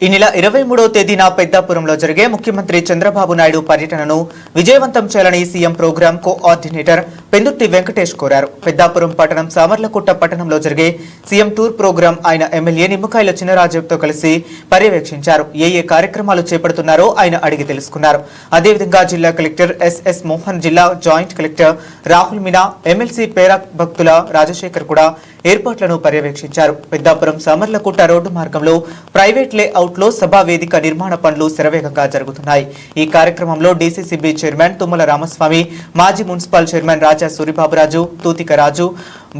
ఈ నెల 23వ తేదీన పెద్దాపురంలో జరిగే ముఖ్యమంత్రి చంద్రబాబు నాయుడు పర్యటనను విజయవంతం చేయాలని CM program coordinator Pendurthi Venkatesh కోరారు. పెద్దాపురం పట్టణం సామర్లకుట్ట పట్టణంలో జరిగే సీఎం టూర్ ప్రోగ్రాం ఆయన ఎమ్మెల్యే నిమ్మకాయల చినరాజుతో కలిసి పర్యవేక్షించారు. ఏ కార్యక్రమాలు చేపడుతున్నారో ఆయన అడిగి తెలుసుకున్నారు. అదేవిధంగా జిల్లా కలెక్టర్ ఎస్ఎస్ మోహన్, జిల్లా joint collector Rahul Meena, MLC పేరా భక్తుల రాజశేఖర్ కూడా ఏర్పాట్లను పర్యవేక్షించారు. పెద్దాపురం సామర్లకుట్ట రోడ్డు మార్గంలో ప్రైవేట్ లేఅవుట్ లో సభా వేదిక నిర్మాణ పనులు శరవేగంగా జరుగుతున్నాయి. ఈ కార్యక్రమంలో డీసీసీబీ చైర్మన్ తుమ్మల రామస్వామి, మాజీ municipal chairman Raja Suribaburaju, Tuthika Raju,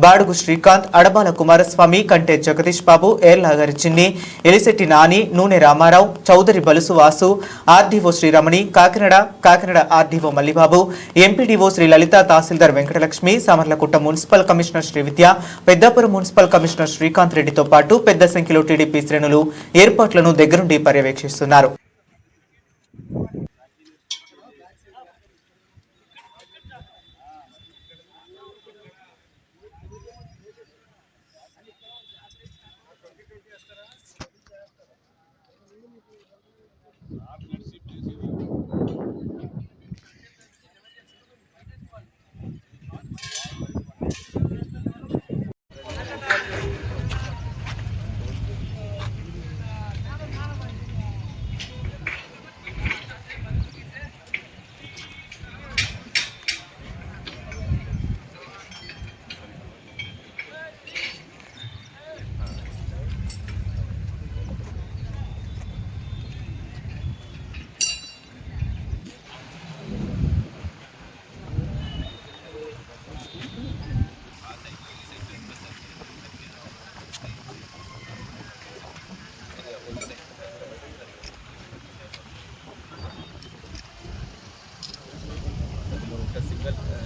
Badugu Srikanth, Adabala Kumaraswamy, Kante Jagadish Babu, Erlagari Chinni, Elisetti Nani, Nune Ramarao, Chowdary Balusu Vasu, RDO Sriramani, Kakinada RDO Mallibabu, MPDO Shri Lalitha, tahsildar Venkatalakshmi, Samarlakota municipal commissioner Srividya, Peddapuram municipal commissioner Srikanth రెడ్డితో పాటు పెద్ద సంఖ్యలో టీడీపీ శ్రేణులు ఏర్పాట్లను దగ్గరుండి పర్యవేక్షిస్తున్నారు.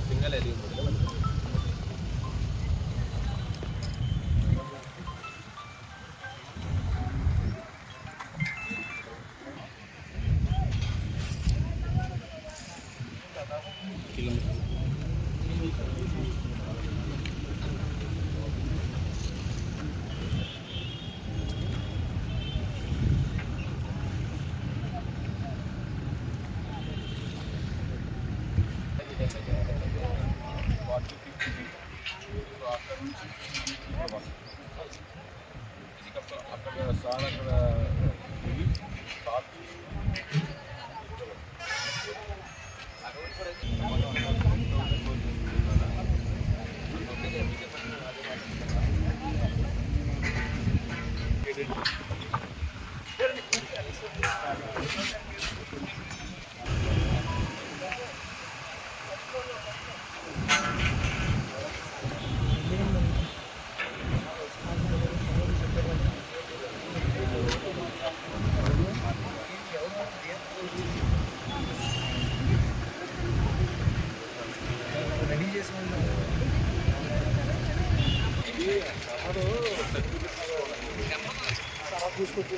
सिंगल एलियो చూసుకొచ్చి